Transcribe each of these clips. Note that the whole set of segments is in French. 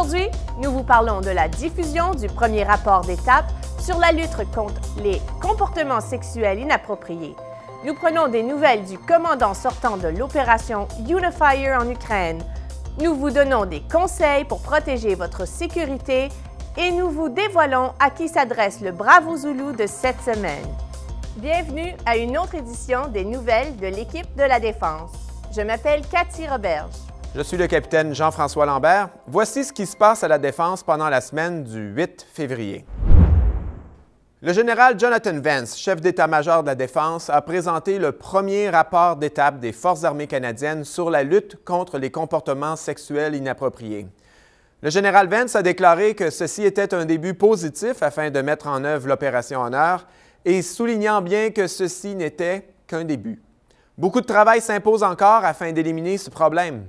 Aujourd'hui, nous vous parlons de la diffusion du premier rapport d'étape sur la lutte contre les comportements sexuels inappropriés. Nous prenons des nouvelles du commandant sortant de l'opération Unifier en Ukraine. Nous vous donnons des conseils pour protéger votre sécurité et nous vous dévoilons à qui s'adresse le Bravo Zoulou de cette semaine. Bienvenue à une autre édition des nouvelles de l'équipe de la Défense. Je m'appelle Cathy Roberge. Je suis le capitaine Jean-François Lambert. Voici ce qui se passe à la Défense pendant la semaine du 8 février. Le général Jonathan Vance, chef d'état-major de la Défense, a présenté le premier rapport d'étape des Forces armées canadiennes sur la lutte contre les comportements sexuels inappropriés. Le général Vance a déclaré que ceci était un début positif afin de mettre en œuvre l'opération Honneur et soulignant bien que ceci n'était qu'un début. Beaucoup de travail s'impose encore afin d'éliminer ce problème.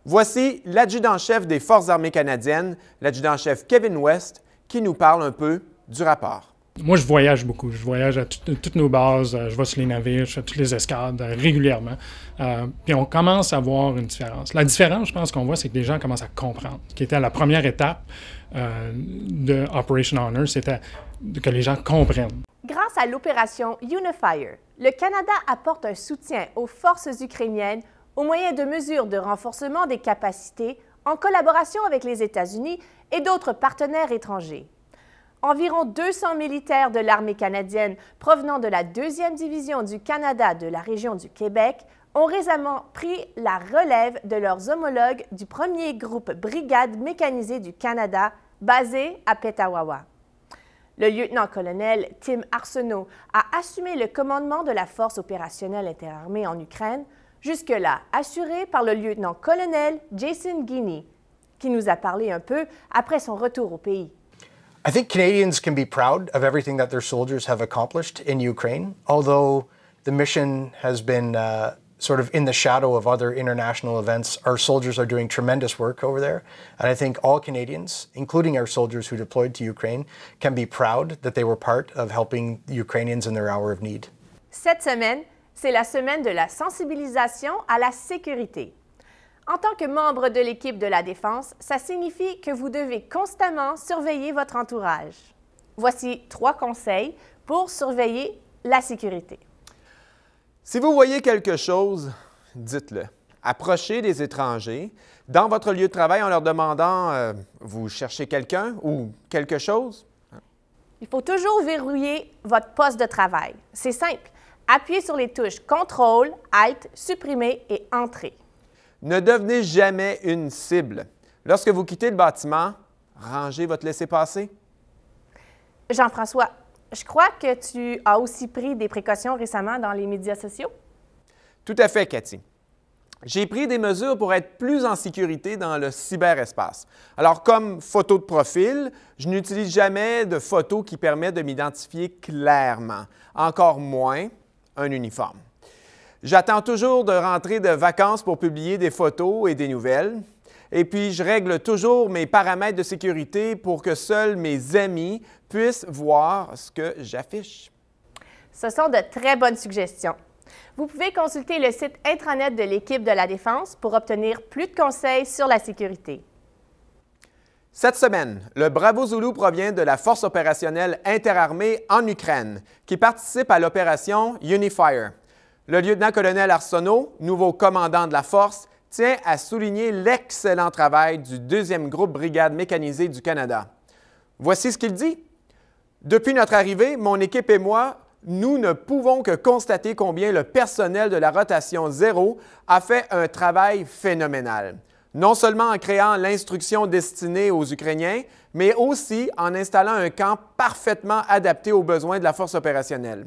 Voici l'adjudant-chef des Forces armées canadiennes, l'adjudant-chef Kevin West, qui nous parle un peu du rapport. Moi, je voyage beaucoup. Je voyage à toutes nos bases. Je vais sur les navires, je fais toutes les escades régulièrement. Puis on commence à voir une différence. La différence, je pense qu'on voit, c'est que les gens commencent à comprendre. Ce qui était la première étape de Operation Honor, c'était que les gens comprennent. Grâce à l'opération Unifier, le Canada apporte un soutien aux forces ukrainiennes au moyen de mesures de renforcement des capacités en collaboration avec les États-Unis et d'autres partenaires étrangers. Environ 200 militaires de l'armée canadienne provenant de la 2e division du Canada de la région du Québec ont récemment pris la relève de leurs homologues du 1er groupe Brigade mécanisée du Canada basé à Petawawa. Le lieutenant-colonel Tim Arsenault a assumé le commandement de la force opérationnelle interarmée en Ukraine, jusque-là assuré par le lieutenant-colonel Jason Guiney, qui nous a parlé un peu après son retour au pays. I think Canadians can be proud of everything that their soldiers have accomplished in Ukraine, although the mission has been sort of in the shadow of other international events. Our soldiers are doing tremendous work over there, and I think all Canadians, including our soldiers who deployed to Ukraine, can be proud that they were part of helping the Ukrainians in their hour of need. Cette semaine, c'est la semaine de la sensibilisation à la sécurité. En tant que membre de l'équipe de la Défense, ça signifie que vous devez constamment surveiller votre entourage. Voici 3 conseils pour surveiller la sécurité. Si vous voyez quelque chose, dites-le. Approchez des étrangers dans votre lieu de travail en leur demandant vous cherchez quelqu'un ou quelque chose? Il faut toujours verrouiller votre poste de travail. C'est simple. Appuyez sur les touches Contrôle, Alt, Supprimer et Entrée. Ne devenez jamais une cible. Lorsque vous quittez le bâtiment, rangez votre laissez-passer. Jean-François, je crois que tu as aussi pris des précautions récemment dans les médias sociaux. Tout à fait, Cathy. J'ai pris des mesures pour être plus en sécurité dans le cyberespace. Alors, comme photo de profil, je n'utilise jamais de photos qui permettent de m'identifier clairement, encore moins un uniforme. J'attends toujours de rentrer de vacances pour publier des photos et des nouvelles. Et puis, je règle toujours mes paramètres de sécurité pour que seuls mes amis puissent voir ce que j'affiche. Ce sont de très bonnes suggestions. Vous pouvez consulter le site intranet de l'équipe de la Défense pour obtenir plus de conseils sur la sécurité. Cette semaine, le Bravo Zoulou provient de la Force opérationnelle interarmée en Ukraine, qui participe à l'opération Unifier. Le lieutenant-colonel Arsenault, nouveau commandant de la Force, tient à souligner l'excellent travail du 2e groupe Brigade mécanisée du Canada. Voici ce qu'il dit. « Depuis notre arrivée, mon équipe et moi, nous ne pouvons que constater combien le personnel de la rotation 0 a fait un travail phénoménal. Non seulement en créant l'instruction destinée aux Ukrainiens, mais aussi en installant un camp parfaitement adapté aux besoins de la force opérationnelle. »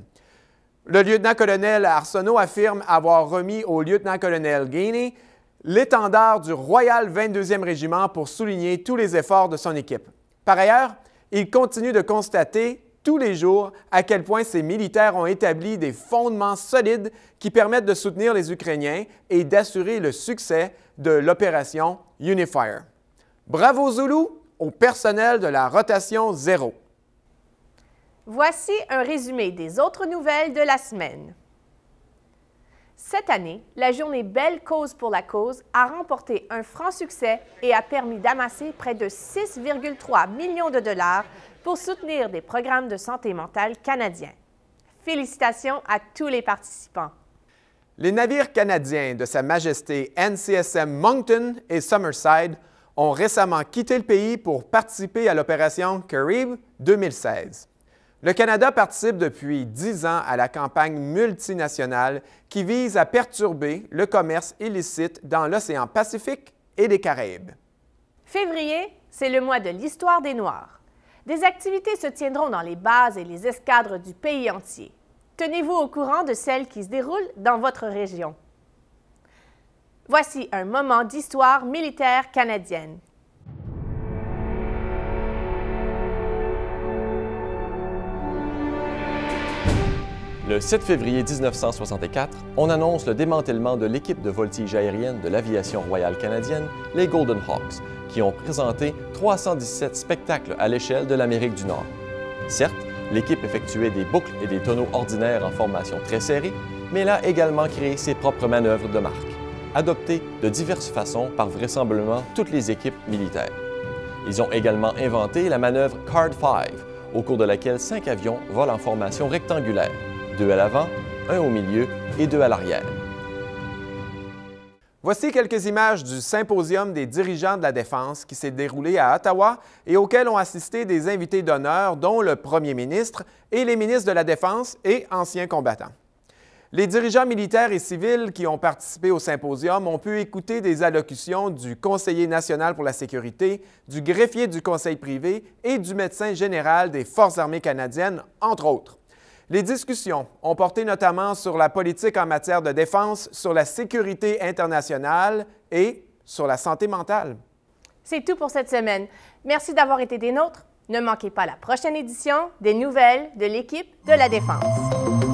Le lieutenant-colonel Arsenault affirme avoir remis au lieutenant-colonel Guiney l'étendard du Royal 22e Régiment pour souligner tous les efforts de son équipe. Par ailleurs, il continue de constater tous les jours à quel point ces militaires ont établi des fondements solides qui permettent de soutenir les Ukrainiens et d'assurer le succès de l'opération Unifier. Bravo Zoulou au personnel de la rotation 0. Voici un résumé des autres nouvelles de la semaine. Cette année, la journée Belle Cause pour la cause a remporté un franc succès et a permis d'amasser près de 6,3 millions de dollars pour soutenir des programmes de santé mentale canadiens. Félicitations à tous les participants. Les navires canadiens de Sa Majesté NCSM Moncton et Summerside ont récemment quitté le pays pour participer à l'opération Caribe 2016. Le Canada participe depuis 10 ans à la campagne multinationale qui vise à perturber le commerce illicite dans l'océan Pacifique et les Caraïbes. Février, c'est le mois de l'histoire des Noirs. Des activités se tiendront dans les bases et les escadres du pays entier. Tenez-vous au courant de celles qui se déroulent dans votre région. Voici un moment d'histoire militaire canadienne. Le 7 février 1964, on annonce le démantèlement de l'équipe de voltige aérienne de l'Aviation royale canadienne, les Golden Hawks, qui ont présenté 317 spectacles à l'échelle de l'Amérique du Nord. Certes, l'équipe effectuait des boucles et des tonneaux ordinaires en formation très serrée, mais elle a également créé ses propres manœuvres de marque, adoptées de diverses façons par vraisemblablement toutes les équipes militaires. Ils ont également inventé la manœuvre Card 5, au cours de laquelle 5 avions volent en formation rectangulaire, 2 à l'avant, 1 au milieu et 2 à l'arrière. Voici quelques images du symposium des dirigeants de la Défense qui s'est déroulé à Ottawa et auquel ont assisté des invités d'honneur, dont le premier ministre et les ministres de la Défense et anciens combattants. Les dirigeants militaires et civils qui ont participé au symposium ont pu écouter des allocutions du conseiller national pour la sécurité, du greffier du conseil privé et du médecin général des Forces armées canadiennes, entre autres. Les discussions ont porté notamment sur la politique en matière de défense, sur la sécurité internationale et sur la santé mentale. C'est tout pour cette semaine. Merci d'avoir été des nôtres. Ne manquez pas la prochaine édition des nouvelles de l'équipe de la Défense.